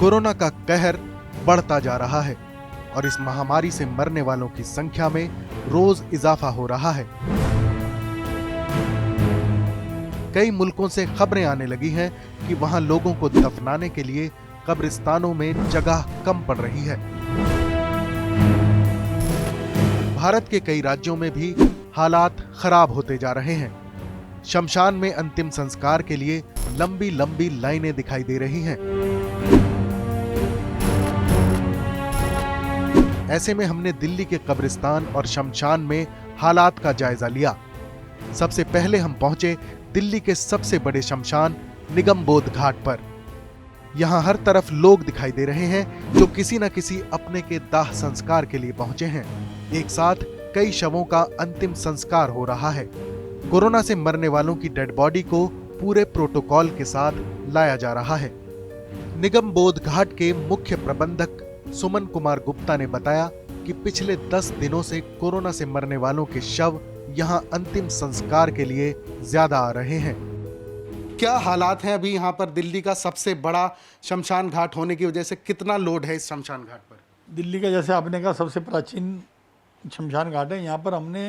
Corona का कहर बढ़ता जा रहा है और इस महामारी से मरने वालों की संख्या में रोज इजाफा हो रहा है। कई मुल्कों से खबरें आने लगी हैं कि वहां लोगों को दफनाने के लिए कब्रिस्तानों में जगह कम पड़ रही है। भारत के कई राज्यों में भी हालात खराब होते जा रहे हैं। शमशान में अंतिम संस्कार के लिए लंबी लंबी लाइनें दिखाई दे रही हैं। ऐसे में हमने दिल्ली के कब्रिस्तान और शमशान में हालात का जायजा लिया। सबसे पहले हम पहुंचे दिल्ली के सबसे बड़े शमशान निगमबोध घाट पर। यहां हर तरफ लोग दिखाई दे रहे हैं जो किसी न किसी अपने के दाह संस्कार के लिए पहुंचे हैं। एक साथ कई शवों का अंतिम संस्कार हो रहा है। कोरोना से मरने वालों की डेड बॉडी को पूरे प्रोटोकॉल के साथ लाया जा रहा है। निगमबोध घाट के मुख्य प्रबंधक सुमन कुमार गुप्ता ने बताया कि पिछले 10 दिनों से कोरोना से मरने वालों के शव यहां अंतिम संस्कार के लिए ज्यादा आ रहे हैं। क्या हालात हैं अभी यहाँ पर? दिल्ली का सबसे बड़ा शमशान घाट होने की वजह से कितना लोड है इस शमशान घाट पर? दिल्ली का, जैसे आपने कहा, सबसे प्राचीन शमशान घाट है। यहाँ पर हमने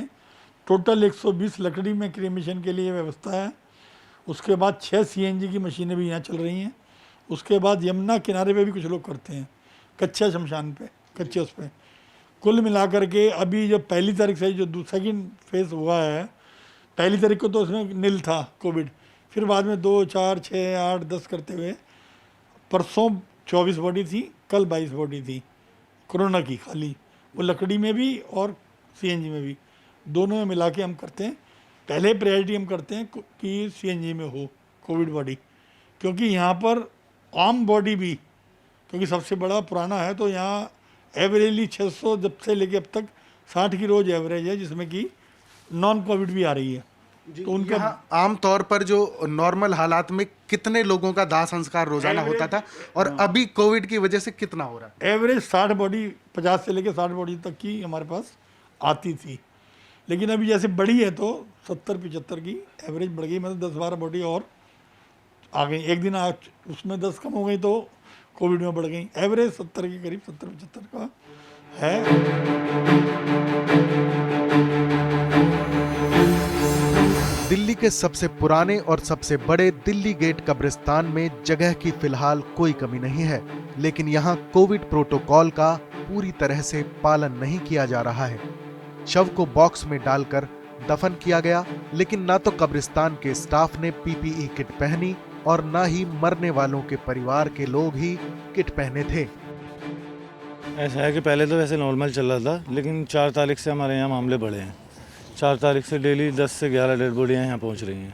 टोटल 120 लकड़ी में क्रीमेशन के लिए व्यवस्था है। उसके बाद 6 CNG की मशीनें भी यहाँ चल रही हैं। उसके बाद यमुना किनारे पे भी कुछ लोग करते हैं, कच्चा शमशान पे, कच्चे उस पर। कुल मिलाकर के अभी जो पहली तारीख से जो सेकंड फेज हुआ है, पहली तारीख को तो उसमें नील था कोविड, फिर बाद में 2, 4, 6, 8, 10 करते हुए परसों 24 बॉडी थी, कल 22 बॉडी थी कोरोना की, खाली वो लकड़ी में भी और CNG में भी, दोनों में मिला के हम करते हैं। पहले प्रायोरिटी हम करते हैं कि CNG में हो कोविड बॉडी, क्योंकि यहाँ पर आम बॉडी भी, क्योंकि सबसे बड़ा पुराना है, तो यहाँ एवरेजली 600 जब से लेके अब तक 60 की रोज एवरेज है, जिसमें कि नॉन कोविड भी आ रही है। तो उनका आम तौर पर जो नॉर्मल हालात में कितने लोगों का दाह संस्कार रोजाना होता था और अभी कोविड की वजह से कितना हो रहा है? एवरेज 60 बॉडी, 50 से लेके 60 बॉडी तक की हमारे पास आती थी, लेकिन अभी जैसे बड़ी है तो 70-75 की एवरेज बढ़ गई। मतलब 10-12 बॉडी और आ गई। एक दिन आज उसमें 10 कम हो गई तो कोविड में बढ़ गई। एवरेज 70 के करीब, 70-75 का है। दिल्ली के सबसे पुराने और सबसे बड़े दिल्ली गेट कब्रिस्तान में जगह की फिलहाल कोई कमी नहीं है, लेकिन यहाँ कोविड प्रोटोकॉल का पूरी तरह से पालन नहीं किया जा रहा है। शव को बॉक्स में डालकर दफन किया गया, लेकिन ना तो कब्रिस्तान के स्टाफ ने PPE किट पहनी और ना ही मरने वालों के परिवार के लोग ही किट पहने थे। ऐसा है कि पहले तो वैसे नॉर्मल चल रहा था, लेकिन 4 तारीख से हमारे यहाँ मामले बढ़े हैं। 4 तारीख से डेली 10 से 11 डेड बॉडियाँ यहाँ पहुँच रही हैं।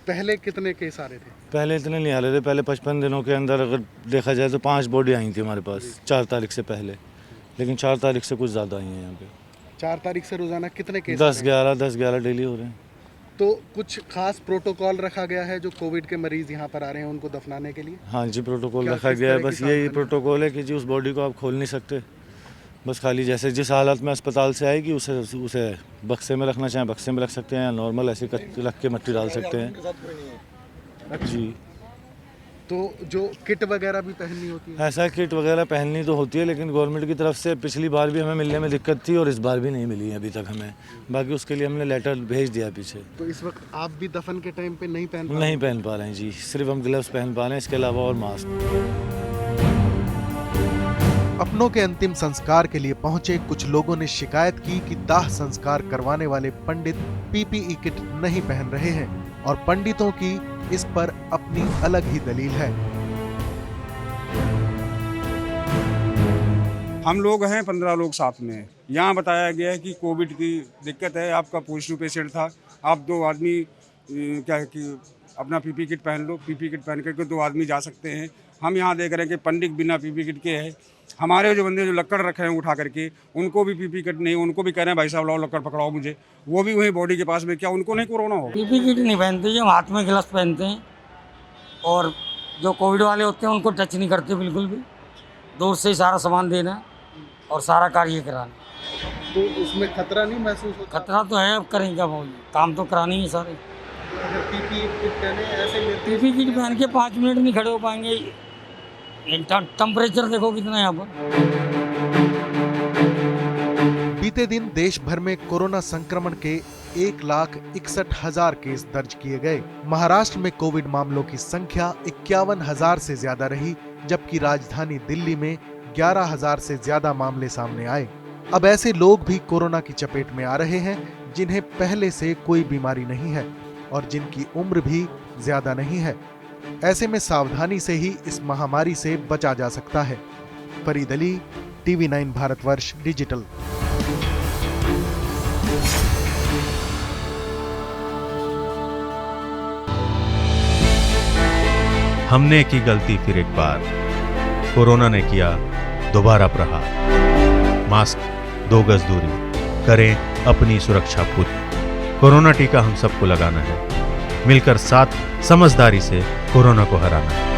पहले कितने केस आ रहे थे? पहले इतने नहीं आ रहे थे। पहले 55 दिनों के अंदर अगर देखा जाए तो 5 बॉडी आई थी हमारे पास 4 तारीख से पहले, लेकिन 4 तारीख से कुछ ज़्यादा आई हैं यहाँ पे। 4 तारीख से रोजाना कितने केस? 10-11 डेली हो रहे हैं। तो कुछ खास प्रोटोकॉल रखा गया है जो कोविड के मरीज यहाँ पर आ रहे हैं उनको दफनाने के लिए? हाँ जी, प्रोटोकॉल रखा गया है। बस यही प्रोटोकॉल है कि जी उस बॉडी को आप खोल नहीं सकते, बस खाली जैसे जिस हालत में अस्पताल से आएगी उसे बक्से में रखना चाहें बक्से में रख सकते हैं, या नॉर्मल ऐसे रख के मट्टी डाल सकते हैं जी। तो जो किट वगैरह भी पहननी होती है? ऐसा किट वगैरह पहननी तो होती है, लेकिन गवर्नमेंट की तरफ से पिछली बार भी हमें मिलने में दिक्कत थी और इस बार भी नहीं मिली है अभी तक हमें। बाकी उसके लिए हमने लेटर भेज दिया पीछे। तो इस वक्त आप भी दफन के टाइम पे नहीं पहन पा रहे हैं जी, सिर्फ हम ग्लव्स पहन पा रहे हैं, इसके अलावा और मास्क। अपनों के अंतिम संस्कार के लिए पहुंचे कुछ लोगों ने शिकायत की कि दाह संस्कार करवाने वाले पंडित PPE किट नहीं पहन रहे हैं और पंडितों की इस पर अपनी अलग ही दलील है। हम लोग हैं 15 लोग साथ में। यहाँ बताया गया है कि कोविड की दिक्कत है, आपका पॉजिटिव पेशेंट था, आप 2 आदमी क्या है कि अपना PPE किट पहन लो, PPE किट पहन करके 2 आदमी जा सकते हैं। हम यहाँ देख रहे हैं कि पंडित बिना PPE किट के है। हमारे जो बंदे जो लक्कड़ रखे हैं उठा करके, उनको भी PPE किट नहीं, उनको भी कह रहे हैं भाई साहब लाओ लक्कड़ पकड़ाओ मुझे, वो भी वहीं बॉडी के पास में, क्या उनको नहीं कोरोना हो? PPE किट नहीं पहनते, जो हाथ में ग्लव्स पहनते हैं, और जो कोविड वाले होते हैं उनको टच नहीं करते बिल्कुल भी। दूर से ही सारा सामान देना और सारा कार्य कराना। तो उसमें खतरा नहीं महसूस होता? खतरा तो है, अब करेंगे क्या, काम तो कराने ही है सारे। अगर PPE किट पहने ऐसे PPE किट पहन के 5 मिनट नहीं खड़े हो पाएंगे, टेम्परेचर देखो कितना है यहाँ पर। बीते दिन देश भर में कोरोना संक्रमण के 1,61,000 केस दर्ज किए गए। महाराष्ट्र में कोविड मामलों की संख्या 51,000 से ज्यादा रही, जबकि राजधानी दिल्ली में 11,000 से ज्यादा मामले सामने आए। अब ऐसे लोग भी कोरोना की चपेट में आ रहे हैं जिन्हें पहले से कोई बीमारी नहीं है और जिनकी उम्र भी ज्यादा नहीं है। ऐसे में सावधानी से ही इस महामारी से बचा जा सकता है। Farid Ali, TV9 Bharatvarsh digital. हमने की गलती फिर एक बार, कोरोना ने किया दोबारा प्रहार। मास्क, 2 गज दूरी, करें अपनी सुरक्षा पूरी। कोरोना टीका हम सबको लगाना है, मिलकर साथ समझदारी से कोरोना को हराना है।